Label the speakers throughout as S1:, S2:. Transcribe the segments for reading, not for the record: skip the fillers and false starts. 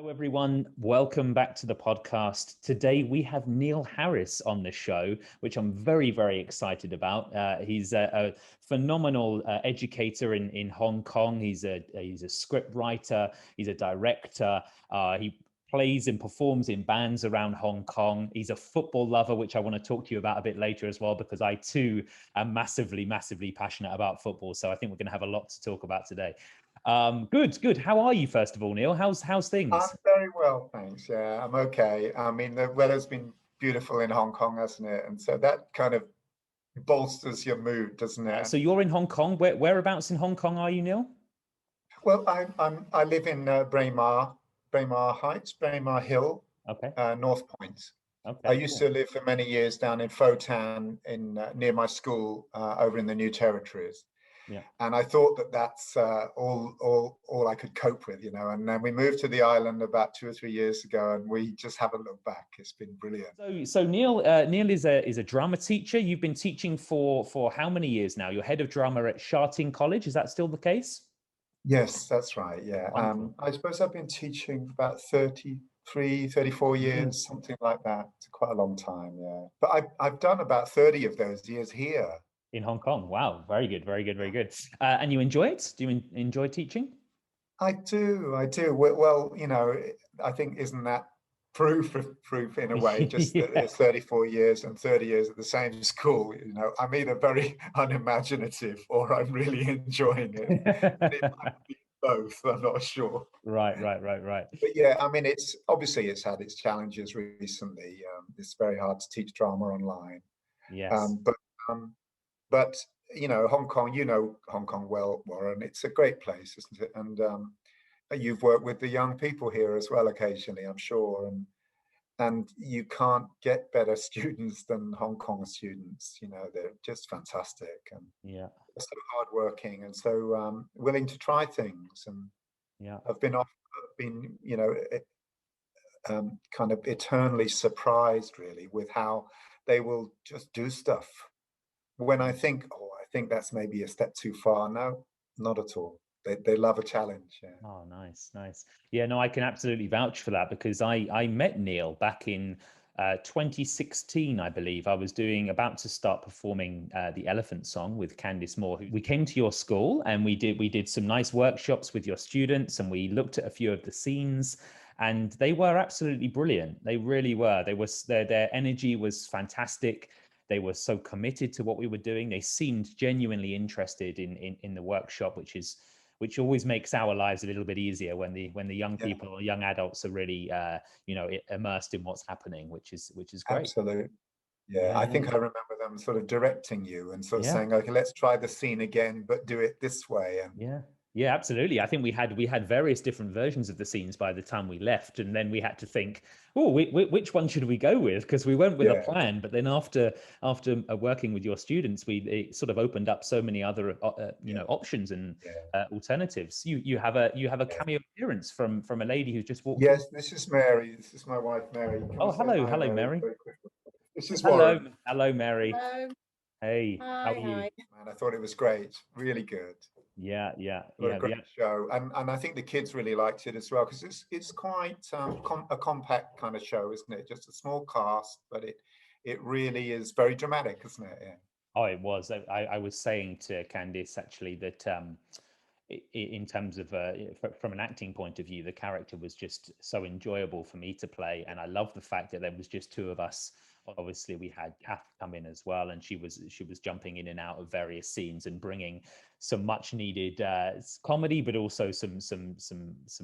S1: Hello, everyone. Welcome back to the podcast. Today, we have Neil Harris on the show, which I'm very, very excited about. He's a phenomenal educator in Hong Kong. He's a script writer. He's a director. He plays and performs in bands around Hong Kong. He's a football lover, which I want to talk to you about a bit later as well, because I too am massively, massively passionate about football. So I think we're going to have a lot to talk about today. Good. How are you, first of all, Neil? How's
S2: I'm
S1: things?
S2: very well, thanks. Yeah, I'm okay. I mean, the weather's been beautiful in Hong Kong, hasn't it? And so that kind of bolsters your mood, doesn't it?
S1: So you're in Hong Kong. Whereabouts in Hong Kong are you, Neil?
S2: Well, I live in Braemar Heights, Braemar Hill,
S1: Okay.
S2: North Point. I
S1: Okay.
S2: used
S1: Cool.
S2: to live for many years down in Fo-Tan, in near my school, over in the New Territories.
S1: Yeah.
S2: And I thought that that's all I could cope with, you know. And then we moved to the island about 2 or 3 years ago, and we just haven't looked back. It's been brilliant.
S1: So Neil is a drama teacher. You've been teaching for how many years now? You're head of drama at Sha Tin College. Is that still the case?
S2: Yes, that's right. Yeah.
S1: Wonderful.
S2: I suppose I've been teaching for about 33, 34
S1: Mm.
S2: years, something like that. It's quite a long time. Yeah. But I've done about 30 of those years here.
S1: In Hong Kong. Wow. Very good. Very good. Very good. And you enjoy it? Do you enjoy teaching?
S2: I do. I do. Well, you know, I think isn't that proof in a way, just that
S1: Yeah.
S2: it's 34 years and 30 years at the same school. You know, I'm either very unimaginative or I'm really enjoying it. And it might be both, I'm not sure.
S1: Right.
S2: But yeah, I mean, it's had its challenges recently. It's very hard to teach drama online.
S1: Yes.
S2: Um, but um, but you know, Hong Kong, you know Hong Kong well, Warren. It's a great place, isn't it? And you've worked with the young people here as well occasionally, I'm sure. And you can't get better students than Hong Kong students. You know, they're just fantastic and
S1: Yeah.
S2: so hardworking and so willing to try things. And
S1: Yeah.
S2: I've been, you know, kind of eternally surprised really with how they will just do stuff when I think that's maybe a step too far. No, not at all. They love a challenge. Yeah.
S1: Oh, nice. Yeah, no, I can absolutely vouch for that because I met Neil back in 2016, I believe. I was about to start performing the Elephant Song with Candice Moore. We came to your school and we did some nice workshops with your students, and we looked at a few of the scenes, and they were absolutely brilliant. They really were. Their energy was fantastic. They were so committed to what we were doing. They seemed genuinely interested in the workshop, which always makes our lives a little bit easier when the young
S2: Yeah,
S1: people or young adults are really immersed in what's happening, which is great.
S2: absolutely. Yeah, I
S1: Yeah.
S2: think I remember them sort of directing you and sort of
S1: Yeah.
S2: saying, okay, let's try the scene again, but do it this way. And
S1: Yeah. Yeah, absolutely. I think we had various different versions of the scenes by the time we left, and then we had to think, oh, which one should we go with? Because we went with a
S2: yeah,
S1: plan, but then after working with your students, it sort of opened up so many other
S2: yeah,
S1: options and
S2: yeah,
S1: alternatives. You have a
S2: yeah.
S1: cameo appearance from a lady who's just walked in.
S2: Yes, this is Mary. This is my wife, Mary. Can we
S1: Oh,
S2: say
S1: hello,
S2: hi,
S1: hello,
S2: Mary,
S1: Mary.
S2: very quickly? This is
S1: Hello,
S2: Warren.
S1: hello, Mary.
S3: Hello.
S1: Hey, how are
S3: Hi,
S1: you?
S3: hi.
S2: Man, I thought it was great. Really good. What a
S1: Yeah.
S2: great show, and I think the kids really liked it as well because it's quite a compact kind of show, isn't it? Just a small cast, but it really is very dramatic, isn't it? Yeah.
S1: Oh, it was. I was saying to Candice actually that in terms of from an acting point of view, the character was just so enjoyable for me to play, and I love the fact that there was just two of us. Obviously, we had Kath come in as well, and she was jumping in and out of various scenes and bringing some much needed comedy, but also some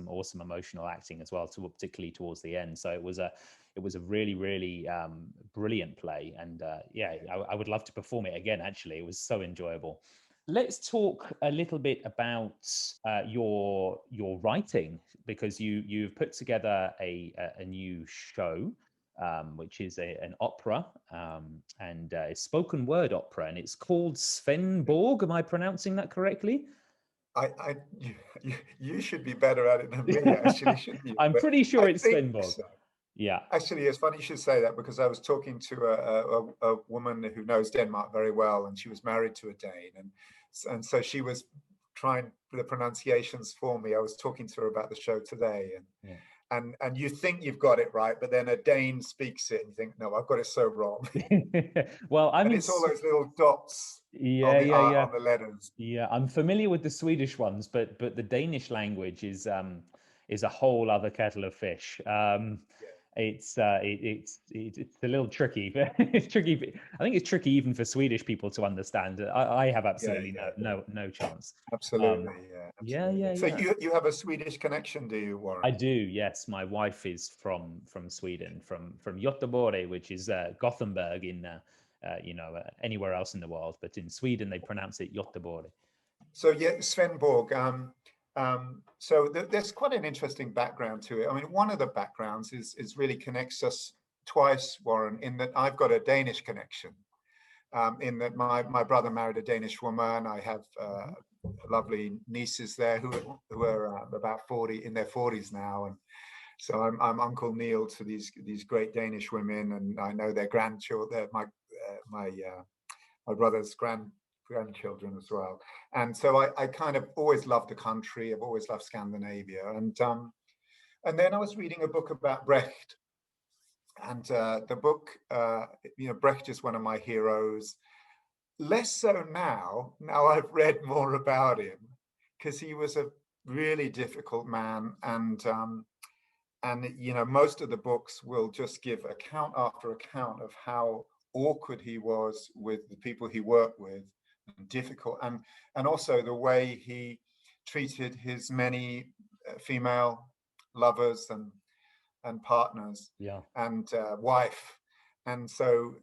S1: awesome emotional acting as well, particularly towards the end. So it was a really brilliant play, and yeah, I would love to perform it again. Actually, it was so enjoyable. Let's talk a little bit about your writing, because you've put together a new show, which is an opera, and a spoken word opera, and it's called Svenborg. Am I pronouncing that correctly?
S2: You should be better at it than me, actually, shouldn't you?
S1: I'm
S2: But
S1: pretty
S2: I
S1: sure it's
S2: think
S1: Svenborg.
S2: so.
S1: Yeah.
S2: Actually, it's funny you should say that because I was talking to a woman who knows Denmark very well, and she was married to a Dane, and so she was trying the pronunciations for me. I was talking to her about the show today,
S1: Yeah.
S2: and you think you've got it right, but then a Dane speaks it and you think, no, I've got it so wrong.
S1: Well, I
S2: And
S1: mean,
S2: it's all those little dots
S1: yeah, yeah,
S2: on
S1: yeah.
S2: the letters.
S1: Yeah, I'm familiar with the Swedish ones, but the Danish language is a whole other kettle of fish.
S2: Yeah,
S1: It's a little tricky, but it's tricky. I think it's tricky even for Swedish people to understand. I have
S2: yeah,
S1: absolutely
S2: yeah,
S1: no chance. Um,
S2: absolutely, yeah,
S1: yeah,
S2: absolutely.
S1: yeah,
S2: So
S1: yeah.
S2: you have a Swedish connection, do you,
S1: I
S2: Warren?
S1: do. Yes, my wife is from Sweden, from Göteborg, which is Gothenburg in anywhere else in the world, but in Sweden they pronounce it Göteborg.
S2: So yeah, Sven Borg. So there's quite an interesting background to it. I mean, one of the backgrounds is really connects us twice, Warren, in that I've got a Danish connection. In that my brother married a Danish woman. I have
S1: Mhm.
S2: lovely nieces there who are about 40 in their 40s now, and so I'm Uncle Neil to these great Danish women, and I know their grandchildren, my brother's grandchildren as well. And so I kind of always loved the country. I've always loved Scandinavia, and then I was reading a book about Brecht, and the book, Brecht is one of my heroes. Less so now. Now I've read more about him because he was a really difficult man, and most of the books will just give account after account of how awkward he was with the people he worked with, and difficult, and also the way he treated his many female lovers and partners
S1: Yeah.
S2: and wife. And so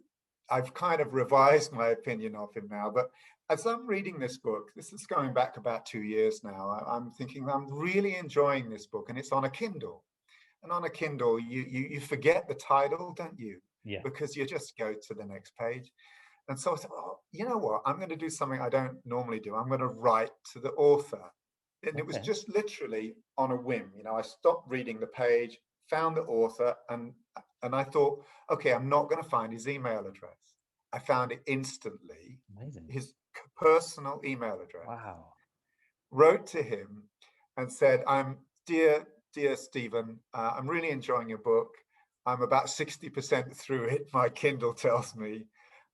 S2: I've kind of revised my opinion of him now. But as I'm reading this book, this is going back about 2 years now, I'm thinking I'm really enjoying this book, and it's on a Kindle. And on a Kindle, you forget the title, don't you?
S1: Yeah.
S2: Because you just go to the next page. And so I thought, oh, you know what? I'm going to do something I don't normally do. I'm going to write to the author. And it was
S1: Okay.
S2: just literally on a whim. I stopped reading the page, found the author, and I thought, okay, I'm not going to find his email address. I found it instantly,
S1: Amazing.
S2: his personal email address,
S1: Wow.
S2: wrote to him and said, dear Stephen, I'm really enjoying your book. I'm about 60% through it, my Kindle tells me.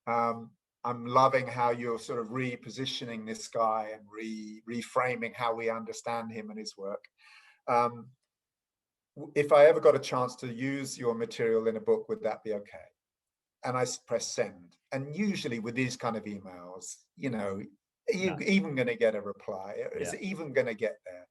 S2: Um, I'm loving how you're sort of repositioning this guy and reframing how we understand him and his work. Um, if I ever got a chance to use your material in a book, would that be okay? And I press send. And usually with these kind of emails,
S1: No.
S2: you're even going to get a reply. Is
S1: Yeah.
S2: it even going to get there?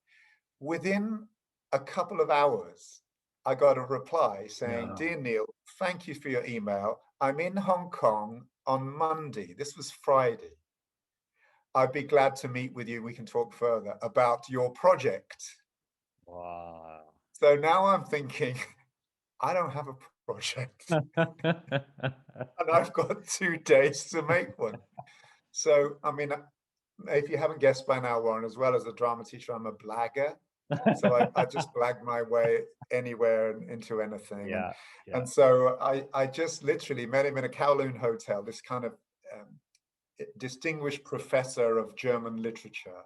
S2: Within a couple of hours, I got a reply saying,
S1: No.
S2: Dear Neil, thank you for your email. I'm in Hong Kong on Monday. This was Friday. I'd be glad to meet with you. We can talk further about your project.
S1: Wow.
S2: So now I'm thinking, I don't have a project and I've got 2 days to make one. So, I mean, if you haven't guessed by now, Warren, as well as a drama teacher, I'm a blagger. So I just blag my way anywhere and into anything. And
S1: Yeah. Yeah.
S2: and so I just literally met him in a Kowloon hotel, this kind of distinguished professor of German literature.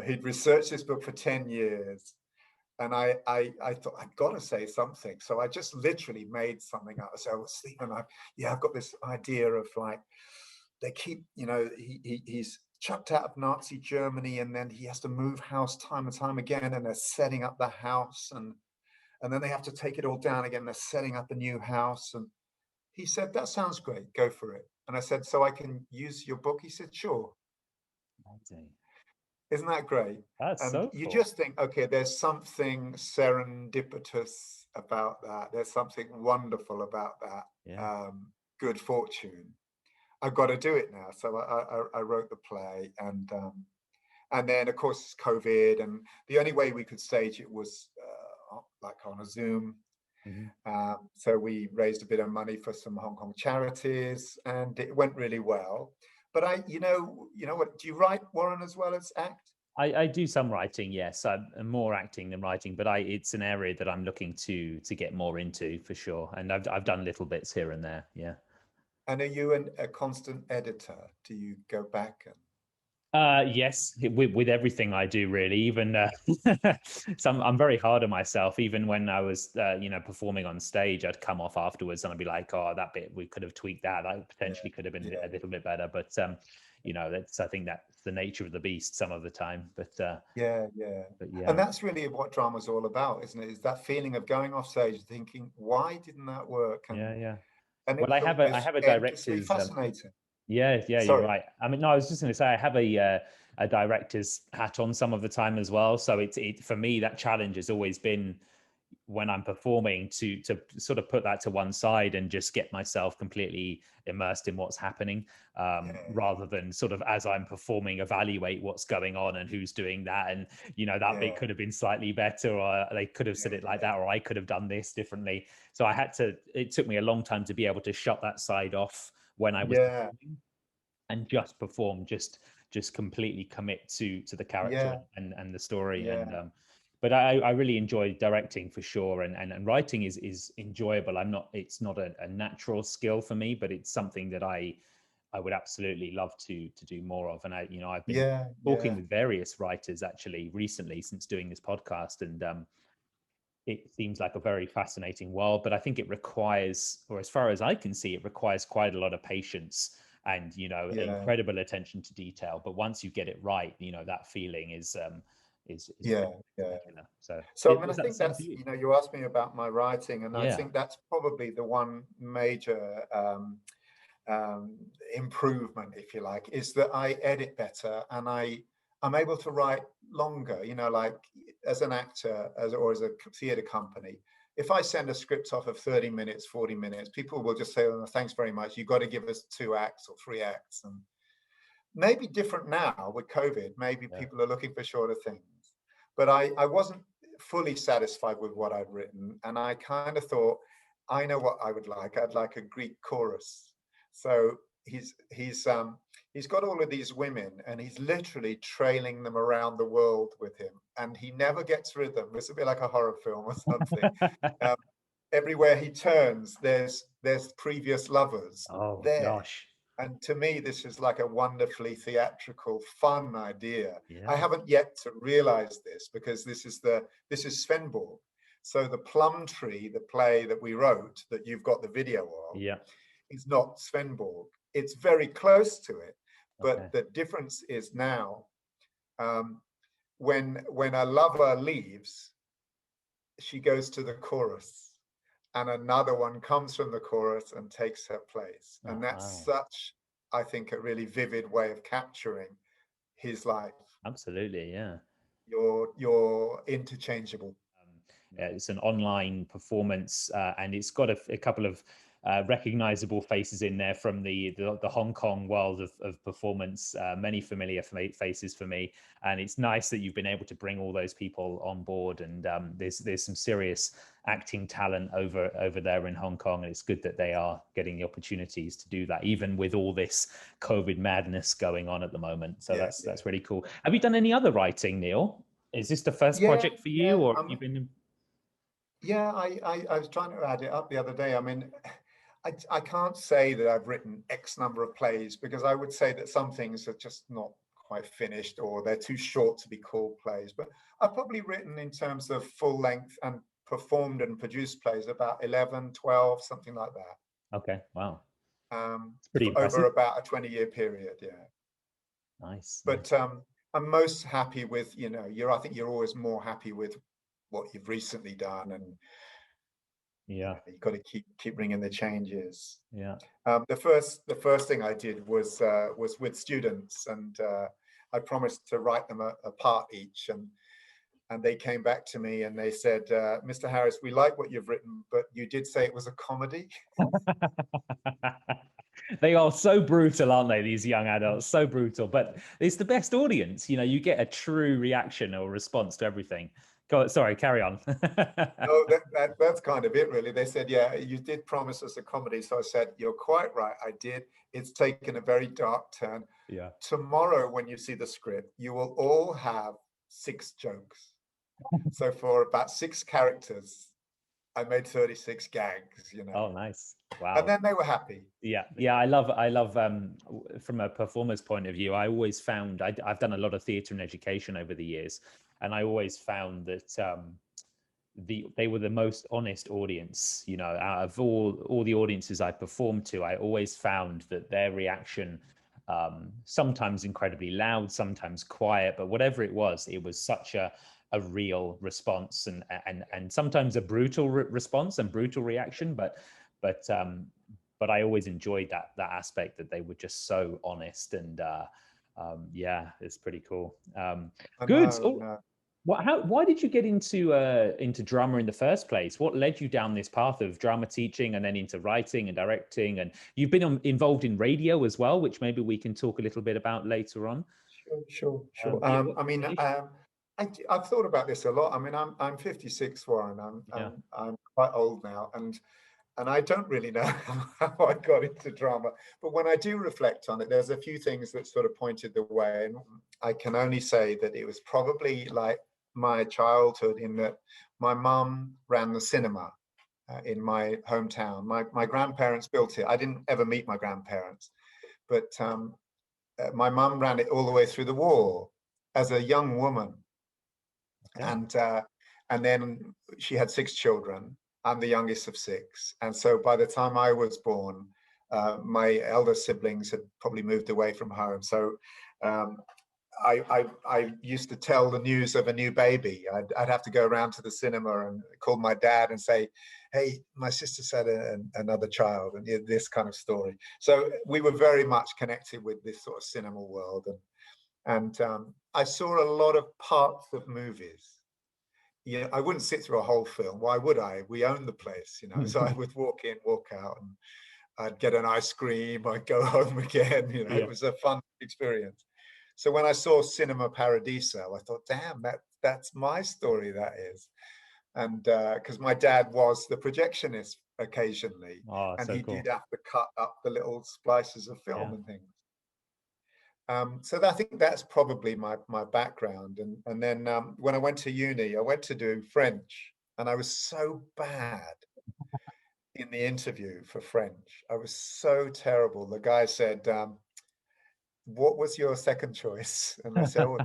S2: He'd researched this book for 10 years. And I thought, I've got to say something. So I just literally made something up. So Stephen, I've got this idea of like, they keep, he's chucked out of Nazi Germany, and then he has to move house time and time again, and they're setting up the house, and then they have to take it all down again. They're setting up a new house. And he said, that sounds great. Go for it. And I said, so I can use your book? He said, sure.
S1: Amazing.
S2: Isn't that great?
S1: That's
S2: And
S1: so
S2: you
S1: cool.
S2: just think, okay, there's something serendipitous about that. There's something wonderful about that.
S1: Yeah.
S2: Good fortune. I've got to do it now. So I wrote the play, and then of course COVID, and the only way we could stage it was like on a Zoom.
S1: Mhm.
S2: So we raised a bit of money for some Hong Kong charities, and it went really well. But what? Do you write, Warren, as well as act?
S1: I do some writing, yes. I'm more acting than writing, but it's an area that I'm looking to get more into for sure. And I've done little bits here and there. Yeah.
S2: And are you a constant editor? Do you go back and?
S1: Yes, with everything I do, really. Even I'm very hard on myself. Even when I was, performing on stage, I'd come off afterwards and I'd be like, "Oh, that bit we could have tweaked that. That
S2: Yeah,
S1: potentially could have been
S2: yeah,
S1: a little bit better." But that's, I think that's the nature of the beast some of the time.
S2: yeah, yeah.
S1: But
S2: And
S1: yeah,
S2: that's really what drama's all about, isn't it? Is that feeling of going off stage thinking, why didn't that work?
S1: yeah, yeah.
S2: And
S1: Well,
S2: it's
S1: I
S2: always
S1: have a
S2: endlessly
S1: director's.
S2: fascinating.
S1: Yeah, yeah, you're
S2: Sorry.
S1: right. I mean, no, I was just going to say I have a director's hat on some of the time as well. So it for me that challenge has always been when I'm performing to sort of put that to one side and just get myself completely immersed in what's happening,
S2: Yeah,
S1: rather than sort of as I'm performing evaluate what's going on and who's doing that, and that bit
S2: yeah,
S1: could have been slightly better, or they could have said it like
S2: yeah,
S1: that, or I could have done this differently. So I had to. It took me a long time to be able to shut that side off when I was
S2: yeah,
S1: performing and just perform, just completely commit to the character
S2: yeah,
S1: and the story. And
S2: yeah,
S1: but I really enjoy directing for sure, and writing is enjoyable. I'm not It's not a natural skill for me, but it's something that I would absolutely love to do more of. And I've been
S2: yeah,
S1: talking
S2: yeah,
S1: with various writers actually recently since doing this podcast, and it seems like a very fascinating world, but I think it requires, or as far as I can see, it requires quite a lot of patience and
S2: yeah,
S1: incredible attention to detail. But once you get it right, that feeling is
S2: yeah,
S1: really
S2: yeah.
S1: spectacular. So
S2: So, I mean, I
S1: was that the
S2: think
S1: same for
S2: that's,
S1: you?
S2: you asked me about my writing, and I
S1: Yeah,
S2: think that's probably the one major um, improvement, if you like, is that I edit better and I'm able to write longer. Like as an actor, or as a theatre company, if I send a script off of 30 minutes, 40 minutes, people will just say, "Oh, thanks very much. You've got to give us 2 acts or 3 acts." And maybe different now with COVID. Maybe
S1: yeah.
S2: people are looking for shorter things. But I wasn't fully satisfied with what I'd written. And I kind of thought, I know what I would like. I'd like a Greek chorus. So he's got all of these women and he's literally trailing them around the world with him. And he never gets rid of them. It's a bit like a horror film or something. Um, Everywhere he turns, there's previous lovers
S1: Oh
S2: there.
S1: gosh,
S2: And to me, this is like a wonderfully theatrical, fun idea. I
S1: yeah,
S2: haven't yet to realize this because this is Svenborg. So the Plum Tree, the play that we wrote, that you've got the video of,
S1: yeah,
S2: is not Svenborg. It's very close to it,
S1: okay,
S2: but the difference is now, um, when a lover leaves, she goes to the chorus and another one comes from the chorus and takes her place. And
S1: oh
S2: that's
S1: wow,
S2: such, I think, a really vivid way of capturing his life.
S1: absolutely, yeah.
S2: You're interchangeable.
S1: It's an online performance, and it's got a couple of recognizable faces in there from the Hong Kong world of performance. Many familiar faces for me, and it's nice that you've been able to bring all those people on board. And there's some serious acting talent over there in Hong Kong, and it's good that they are getting the opportunities to do that, even with all this COVID madness going on at the moment. So
S2: Yeah,
S1: that's
S2: yeah,
S1: really cool. Have you done any other writing, Neil? Is this the first
S2: yeah,
S1: project for you,
S2: yeah.
S1: or have you been?
S2: Yeah. I was trying to add it up the other day. I mean, I can't say that I've written X number of plays because I would say that some things are just not quite finished or they're too short to be called plays. But I've probably written in terms of full length and performed and produced plays about 11, 12, something like that.
S1: Okay, wow. It's pretty
S2: For over
S1: impressive.
S2: about a 20-year period. Yeah.
S1: Nice,
S2: But
S1: nice.
S2: I'm most happy with, I think you're always more happy with what you've recently done, and
S1: Yeah,
S2: you've got to keep bringing the changes.
S1: yeah.
S2: The first thing I did was with students, and I promised to write them a part each, and they came back to me and they said, "Mr. Harris, we like what you've written, but you did say it was a comedy."
S1: They are so brutal, aren't they? These young adults, so brutal, but it's the best audience. You get a true reaction or response to everything. Go, sorry, carry on.
S2: No, that's kind of it, really. They said, "Yeah, you did promise us a comedy." So I said, "You're quite right. I did. It's taken a very dark turn.
S1: Yeah.
S2: Tomorrow, when you see the script, you will all have 6 jokes. So for about 6 characters, I made 36 gags,
S1: Oh, nice.
S2: and
S1: Wow.
S2: then they were happy.
S1: Yeah, yeah, I love from a performer's point of view, I always found I've done a lot of theatre and education over the years, and I always found that they were the most honest audience, out of all the audiences I performed to. I always found that their reaction, sometimes incredibly loud, sometimes quiet, but whatever it was such a real response, and sometimes a brutal response and brutal reaction, but but I always enjoyed that aspect, that they were just so honest, and yeah, it's pretty cool.
S2: I
S1: Good.
S2: know, I
S1: Oh,
S2: know.
S1: why did you get into drama in the first place? What led you down this path of drama teaching and then into writing and directing? And you've been involved in radio as well, which maybe we can talk a little bit about later on.
S2: Sure, sure, sure.
S1: Yeah,
S2: I mean, I've thought about this a lot. I mean, I'm 56, Warren.
S1: yeah,
S2: I'm quite old now, and I don't really know how I got into drama. But when I do reflect on it, there's a few things that sort of pointed the way. And I can only say that it was probably like my childhood, in that my mum ran the cinema in my hometown. My grandparents built it. I didn't ever meet my grandparents, but my mum ran it all the way through the war as a young woman,
S1: yeah.
S2: and uh, and then she had 6 children. I'm the youngest of 6, and so by the time I was born, my elder siblings had probably moved away from home. So um, I used to tell the news of a new baby. I'd have to go around to the cinema and call my dad and say, "Hey, my sister's had another child," and this kind of story. So we were very much connected with this sort of cinema world, and I saw a lot of parts of movies. I wouldn't sit through a whole film. Why would I? We own the place, So I would walk in, walk out, and I'd get an ice cream. I'd go home again. It
S1: Yeah.
S2: was a fun experience. So when I saw Cinema Paradiso, I thought, damn, that's my story. That is, and because my dad was the projectionist occasionally,
S1: Oh,
S2: and
S1: so
S2: he did
S1: cool.
S2: have to cut up the little splices of
S1: Yeah.
S2: film and things. So I think that's probably my background. And then when I went to uni, I went to do French, and I was so bad in the interview for French. I was so terrible. The guy said, "What was your second choice?" And I said, "Oh,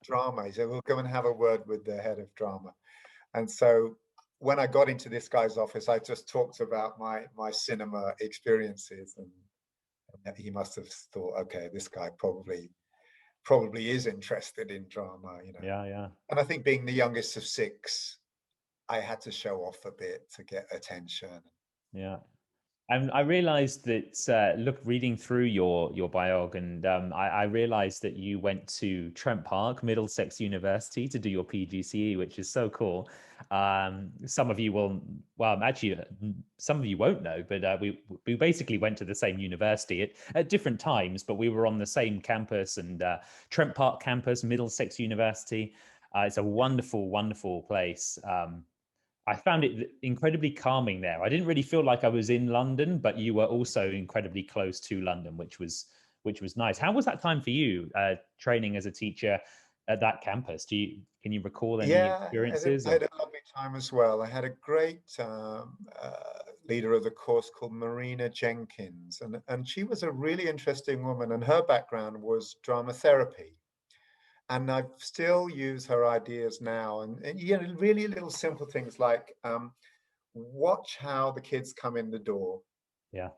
S2: drama." He said, "We'll go and have a word with the head of drama." And so when I got into this guy's office, I just talked about my cinema experiences, and he must have thought, okay, this guy probably is interested in drama.
S1: Yeah, yeah,
S2: And I think being the youngest of 6, I had to show off a bit to get attention.
S1: yeah. And I realized that reading through your biog, and I realized that you went to Trent Park, Middlesex University, to do your PGCE, which is so cool. Some of you will, well, actually, some of you won't know, but we basically went to the same university at different times, but we were on the same campus, and Trent Park campus, Middlesex University. It's a wonderful, wonderful place. I found it incredibly calming there. I didn't really feel like I was in London, but you were also incredibly close to London, which was nice. How was that time for you, training as a teacher at that campus? Can you recall any
S2: Yeah,
S1: experiences
S2: I
S1: or?
S2: had a lovely time as well. I had a great leader of the course called Marina Jenkins, and she was a really interesting woman, and her background was drama therapy. And I still use her ideas now, and really little simple things like watch how the kids come in the door,
S1: Yeah,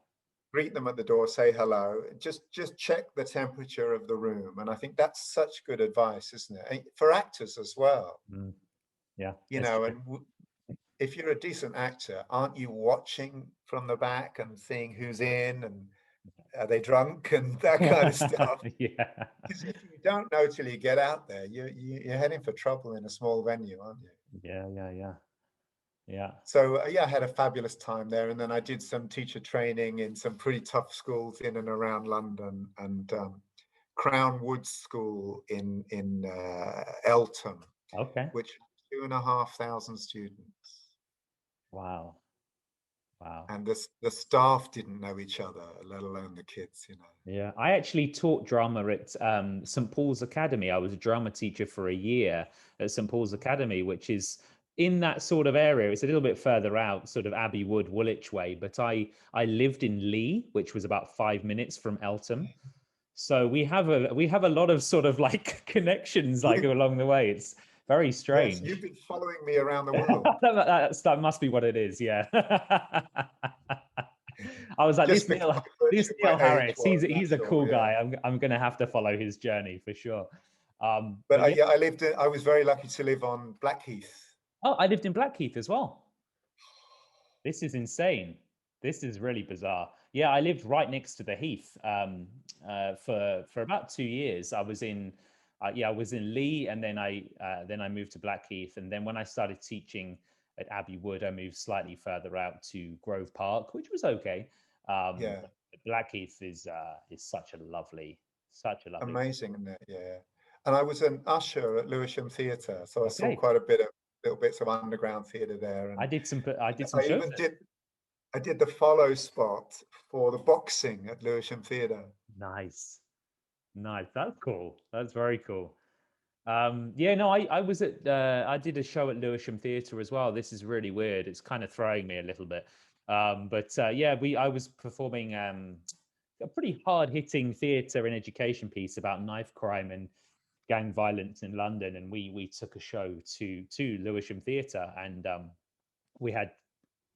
S2: greet them at the door, say hello, just check the temperature of the room. And I think that's such good advice, isn't it? And for actors as well,
S1: mm, yeah,
S2: you
S1: it's
S2: know,
S1: true.
S2: and if you're a decent actor, aren't you watching from the back and seeing who's in, and are they drunk and that kind of stuff?
S1: Yeah,
S2: Because if you don't know till you get out there, you're heading for trouble in a small venue, aren't you?
S1: yeah, yeah, yeah, yeah.
S2: So yeah, I had a fabulous time there, and then I did some teacher training in some pretty tough schools in and around London, and Crown Woods School in Eltham,
S1: Okay.
S2: which 2,500 students,
S1: Wow. Wow.
S2: and the staff didn't know each other, let alone the kids.
S1: Yeah, I actually taught drama at St. Paul's Academy. I was a drama teacher for a year at St. Paul's Academy, which is in that sort of area. It's a little bit further out, sort of Abbey Wood, Woolwich way. But I lived in Lee, which was about 5 minutes from Eltham. So we have a lot of sort of like connections like
S2: You,
S1: along the way. It's very
S2: yes,
S1: strange.
S2: you've been following me around the world.
S1: That must be what it is. Yeah. I was like,
S2: Just
S1: this
S2: because
S1: Neil,
S2: my
S1: this
S2: version, my
S1: Neil
S2: age
S1: Harris,
S2: was,
S1: he's
S2: that's
S1: a
S2: all,
S1: cool
S2: yeah.
S1: guy. I'm gonna have to follow his journey for sure.
S2: But
S1: But yeah.
S2: yeah, I was very lucky to live on Blackheath.
S1: Oh, I lived in Blackheath as well. This is insane. This is really bizarre. Yeah, I lived right next to the Heath for about 2 years. I was in Lee, and then I moved to Blackheath, and then when I started teaching at Abbey Wood, I moved slightly further out to Grove Park, which was okay.
S2: Yeah,
S1: But Blackheath is such a lovely.
S2: amazing, isn't it? Yeah. And I was an usher at Lewisham Theatre, so I saw
S1: Okay,
S2: quite a bit of little bits of underground theatre there. And
S1: I did some
S2: I
S1: shows
S2: even
S1: there.
S2: I did the follow spot for the boxing at Lewisham Theatre.
S1: Nice, nice. That's cool. That's very cool. Yeah, no, I was at I did a show at Lewisham Theatre as well. This is really weird. It's kind of throwing me a little bit. But yeah, we I was performing a pretty hard-hitting theatre and education piece about knife crime and gang violence in London, and we took a show to Lewisham Theatre, and we had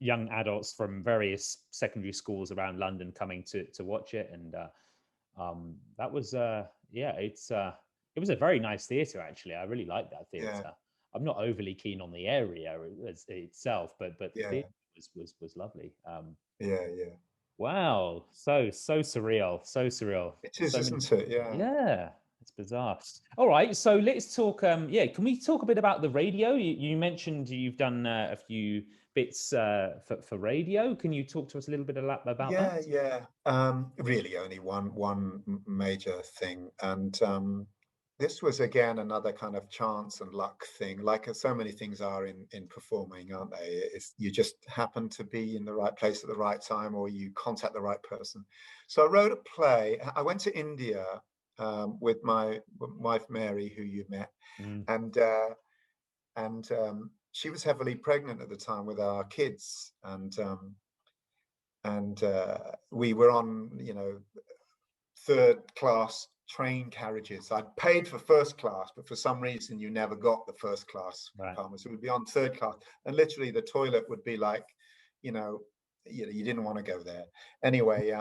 S1: young adults from various secondary schools around London coming to watch it, and that was yeah, it was a very nice theatre actually. I really liked that
S2: Yeah,
S1: theatre. I'm not overly keen on the area itself, but the
S2: yeah,
S1: theatre was lovely.
S2: yeah, yeah.
S1: Wow, so surreal, so surreal.
S2: It is,
S1: So many,
S2: isn't it? Yeah.
S1: yeah, it's bizarre. All right, so let's talk. Yeah, can we talk a bit about the radio? You mentioned you've done a few bits for radio. Can you talk to us a little bit about that?
S2: Yeah, yeah. Really only one major thing. And this was again another kind of chance and luck thing, like so many things are in performing, aren't they? It's, you just happen to be in the right place at the right time, or you contact the right person. So I wrote a play. I went to India with my wife Mary, who you met,
S1: Mm,
S2: and she was heavily pregnant at the time with our kids, and we were on, third class train carriages. I'd paid for first class, but for some reason you never got the first class
S1: right.
S2: compartment. So we'd be on third class, and literally the toilet would be like, you know, you didn't want to go there anyway.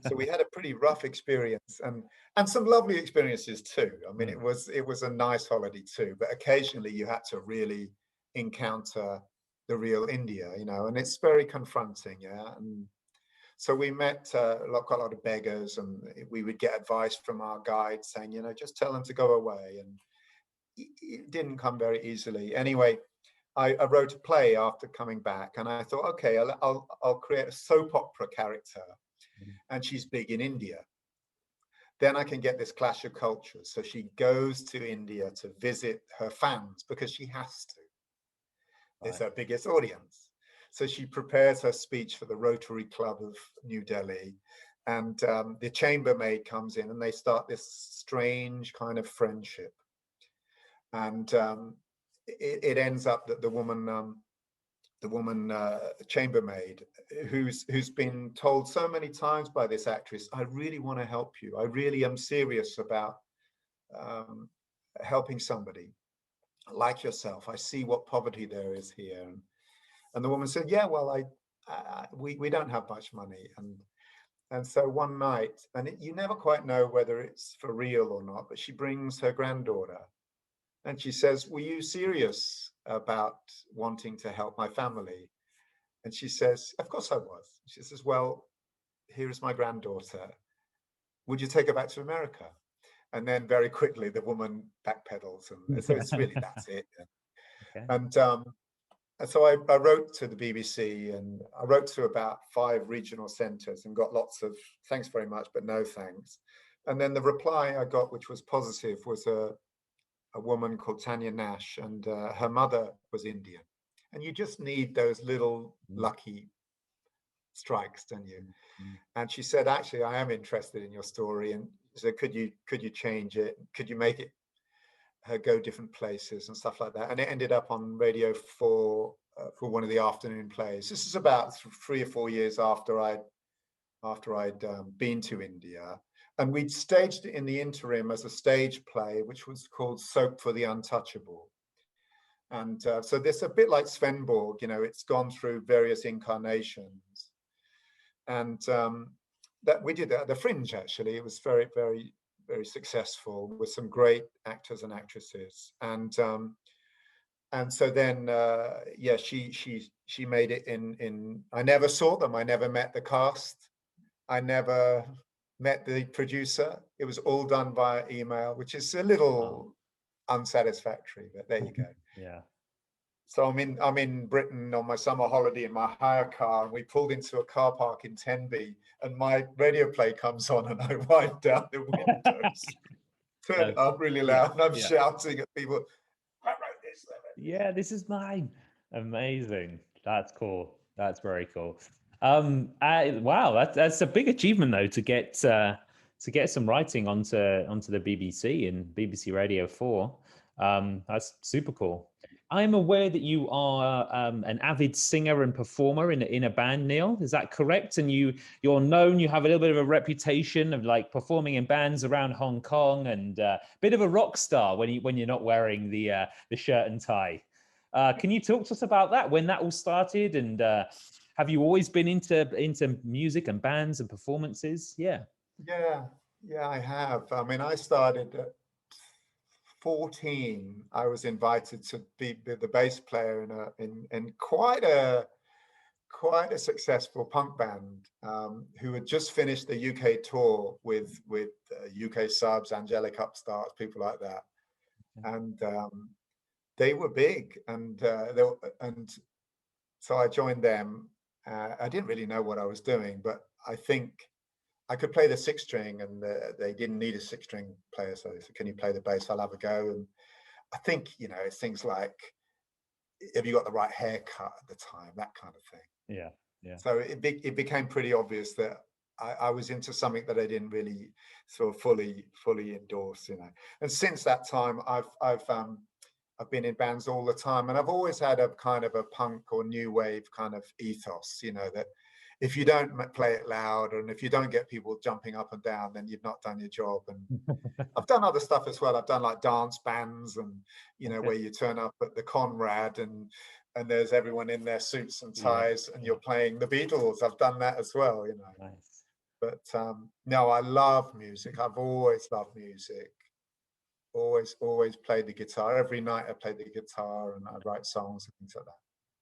S2: So we had a pretty rough experience, and some lovely experiences too. I mean,
S1: Mm,
S2: it was a nice holiday too, but occasionally you had to really encounter the real India, and it's very confronting, yeah. And so we met quite a lot of beggars, and we would get advice from our guide saying, just tell them to go away. And it didn't come very easily. Anyway, I wrote a play after coming back, and I thought, okay, I'll create a soap opera character,
S1: mm,
S2: and she's big in India. Then I can get this clash of cultures. So she goes to India to visit her fans because she has to. It's
S1: right.
S2: her biggest audience. So she prepares her speech for the Rotary Club of New Delhi. And the chambermaid comes in, and they start this strange kind of friendship. And it ends up that the woman chambermaid, who's been told so many times by this actress, I really want to help you. I really am serious about um, helping somebody like yourself. I see what poverty there is here. And the woman said, yeah, well, we don't have much money. And so one night, and you never quite know whether it's for real or not, but she brings her granddaughter, and she says, were you serious about wanting to help my family? And she says, of course I was. She says, well, here is my granddaughter. Would you take her back to America? And then very quickly the woman backpedals. And so it's really, that's it.
S1: Okay.
S2: And so I wrote to the BBC, and I wrote to about 5 regional centres and got lots of thanks very much, but no thanks. And then the reply I got, which was positive, was a woman called Tanya Nash, and her mother was Indian. And you just need those little
S1: Mm,
S2: lucky strikes, don't you?
S1: mm, mm,
S2: And she said, actually, I am interested in your story. And so could you change it? Could you make it her go different places and stuff like that. And it ended up on Radio 4 for one of the afternoon plays. This is about 3 or 4 years after I'd been to India. And we'd staged it in the interim as a stage play, which was called Soap for the Untouchable. And so this a bit like Svenborg, it's gone through various incarnations. And that we did that at the Fringe, actually. It was very, very, very successful with some great actors and actresses. And so then, yeah, she made it in. I never saw them. I never met the cast. I never met the producer. It was all done via email, which is a little unsatisfactory, but there you go.
S1: Yeah.
S2: So I'm in Britain on my summer holiday in my hire car, and we pulled into a car park in Tenby, and my radio play comes on, and I wind down the windows, turn it up really loud, and I'm shouting at people, "I wrote this."
S1: Yeah, this is mine. Amazing. That's cool. That's very cool. Wow, that's a big achievement though to get some writing onto the BBC and BBC Radio 4. That's super cool. I'm aware that you are an avid singer and performer in a band, Neil. Is that correct? And you're known. You have a little bit of a reputation of like performing in bands around Hong Kong and a bit of a rock star when you're not wearing the shirt and tie. Can you talk to us about that? When that all started, and have you always been into music and bands and performances? Yeah.
S2: Yeah, I have. I mean, I started at 14. I was invited to be the bass player in quite a successful punk band who had just finished the UK tour with UK Subs, Angelic Upstarts, people like that, and they were big, and so I joined them. I didn't really know what I was doing, but I think I could play the six string, and they didn't need a six string player, so they said, "Can you play the bass? I'll have a go." And I think it's things like, have you got the right haircut at the time, that kind of thing.
S1: Yeah. Yeah.
S2: So it became pretty obvious that I was into something that I didn't really sort of fully endorse, And since that time, I've been in bands all the time, and I've always had a kind of a punk or new wave kind of ethos, that if you don't play it loud and if you don't get people jumping up and down, then you've not done your job. And I've done other stuff as well. I've done like dance bands, and where you turn up at the Conrad and there's everyone in their suits and ties, and you're playing the Beatles. I've done that as well,
S1: Nice.
S2: But no, I love music. I've always loved music. Always played the guitar. Every night I play the guitar and I write songs and things like that.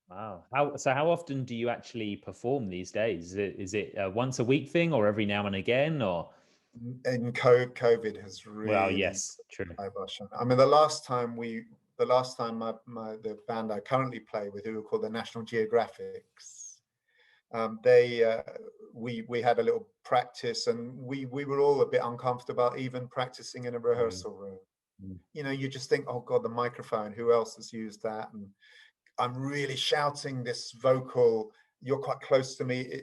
S1: Wow. How often do you actually perform these days? Is it a once a week thing, or every now and again, or?
S2: And COVID has
S1: Well,
S2: really
S1: yes, true.
S2: I mean, the last time the band I currently play with, who are called the National Geographics, we had a little practice, and we were all a bit uncomfortable even practicing in a rehearsal room. You just think, oh God, the microphone, who else has used that? And I'm really shouting this vocal. You're quite close to me.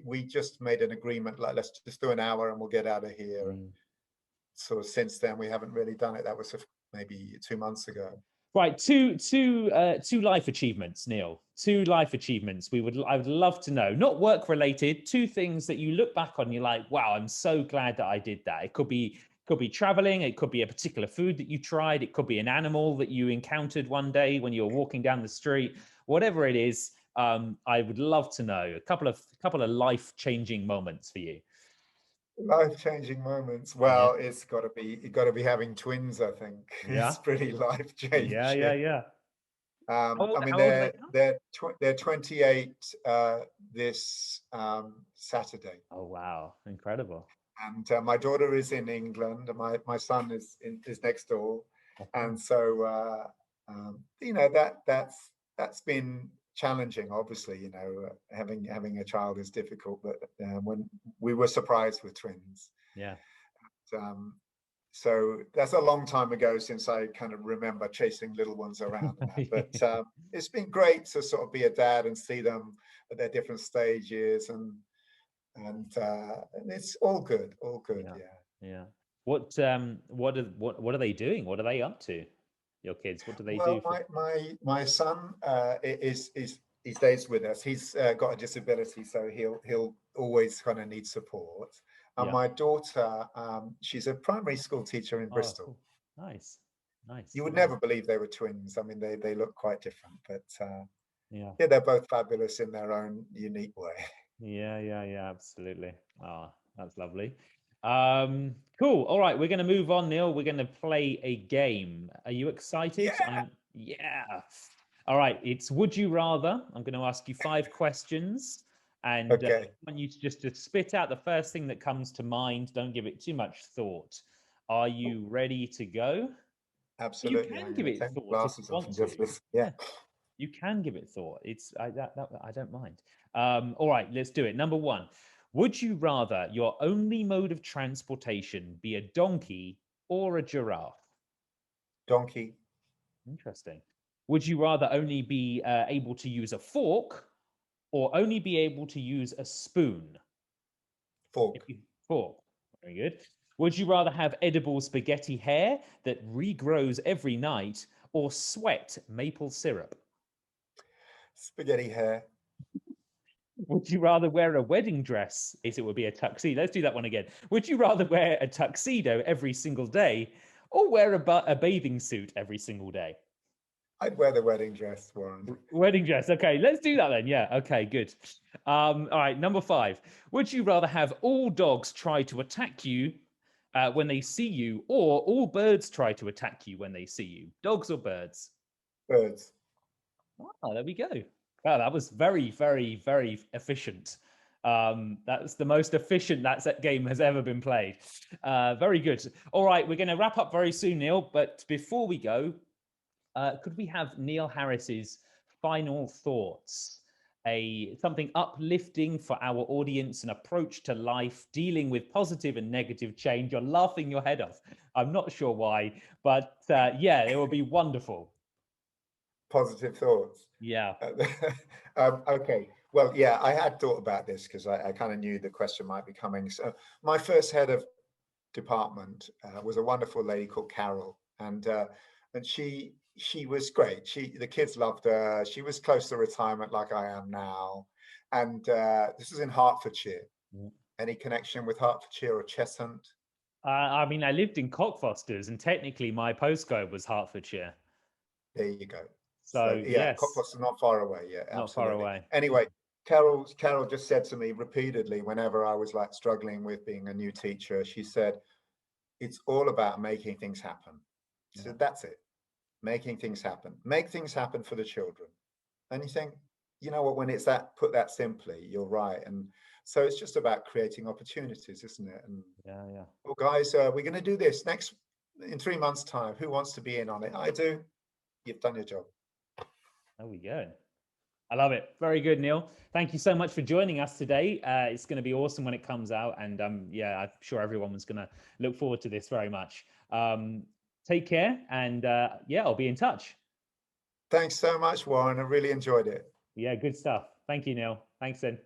S2: We just made an agreement, like, let's just do an hour and we'll get out of here. And sort of since then, we haven't really done it. That was maybe 2 months ago.
S1: Right, two life achievements, Neil. Two life achievements. I would love to know, not work related. Two things that you look back on, you're like, wow, I'm so glad that I did that. It could be traveling. It could be a particular food that you tried. It could be an animal that you encountered one day when you were walking down the street. Whatever it is, I would love to know a couple of life-changing moments for you.
S2: Life-changing moments. Well, it's got to be having twins, I think.
S1: Yeah.
S2: It's pretty life-changing.
S1: Yeah.
S2: I mean, they're 28 this Saturday.
S1: Oh wow, incredible!
S2: And my daughter is in England, and my son is next door, and so that's been challenging. Obviously, having a child is difficult, but when we were surprised with twins, so that's a long time ago since I kind of remember chasing little ones around. But it's been great to sort of be a dad and see them at their different stages, and it's all good.
S1: Yeah. What are they doing? What are they up to? Your kids, what do they do
S2: Well,
S1: for?
S2: my son is he stays with us. He's got a disability, so he'll always kind of need support. And
S1: Yeah.
S2: my daughter, she's a primary school teacher in
S1: Oh,
S2: Bristol.
S1: cool. Nice. Nice.
S2: You would
S1: Nice.
S2: never believe they were twins. I mean, they look quite different, but
S1: Yeah.
S2: yeah, they're both fabulous in their own unique way.
S1: Yeah, yeah, yeah, absolutely. Ah, that's lovely. Cool. All right, we're going to move on, Neil. We're going to play a game. Are you excited?
S2: Yeah.
S1: Yeah. All right, it's Would You Rather. I'm going to ask you 5 questions, and I
S2: Okay.
S1: want you to just to spit out the first thing that comes to mind. Don't give it too much thought. Are you ready to go? You
S2: Absolutely.
S1: can
S2: I'm
S1: give
S2: going to
S1: it
S2: take my
S1: thought if you
S2: glasses off
S1: want
S2: and
S1: to.
S2: just listen. Yeah.
S1: Yeah. You can give it thought. It's that I don't mind. All right, let's do it. Number one, would you rather your only mode of transportation be a donkey or a giraffe?
S2: Donkey,
S1: Interesting. Would you rather only be able to use a fork or only be able to use a spoon? If
S2: fork,
S1: you fork, very good. Would you rather have edible spaghetti hair that regrows every night or sweat maple syrup?
S2: spaghetti hair,
S1: Would you rather wear a wedding dress? Is it would be a tuxedo? Let's do that one again. Would you rather wear a tuxedo every single day or wear a bathing suit every single day?
S2: I'd wear the wedding dress, Warren.
S1: Wedding dress. Okay, let's do that then. Yeah. Okay, good. All right, number five. Would you rather have all dogs try to attack you when they see you, or all birds try to attack you when they see you? Dogs or birds?
S2: Birds.
S1: Oh, there we go. Wow, that was very, very, very efficient. That's the most efficient that game has ever been played. Very good. All right, we're going to wrap up very soon, Neil. But before we go, could we have Neil Harris's final thoughts? Something uplifting for our audience, an approach to life, dealing with positive and negative change. You're laughing your head off. I'm not sure why, but yeah, it will be wonderful.
S2: Positive thoughts.
S1: Yeah.
S2: Okay. Well, yeah, I had thought about this because I kind of knew the question might be coming. So my first head of department was a wonderful lady called Carol, and she was great. The kids loved her. She was close to retirement, like I am now, and this is in Hertfordshire. Any connection with Hertfordshire or Cheshunt?
S1: I mean, I lived in Cockfosters, and technically my postcode was Hertfordshire.
S2: There you go.
S1: So
S2: So yeah,
S1: yes,
S2: Cockfost's not far away. Yeah,
S1: not far
S2: absolutely.
S1: away.
S2: Anyway, Carol just said to me repeatedly whenever I was like struggling with being a new teacher, she said, "It's all about making things happen." She
S1: Yeah,
S2: said, "That's it, making things happen. Make things happen for the children." And you think, you know what? When it's that put that simply, you're right. And so it's just about creating opportunities, isn't it? And
S1: yeah, yeah.
S2: well, guys, we're going to do this next in 3 months' time. Who wants to be in on it? I do. You've done your job.
S1: There we go. I love it. Very good, Neil. Thank you so much for joining us today. It's going to be awesome when it comes out, and yeah, I'm sure everyone was going to look forward to this very much. Take care, and yeah, I'll be in touch.
S2: Thanks so much, Warren. I really enjoyed it.
S1: Yeah, good stuff. Thank you, Neil. Thanks, then.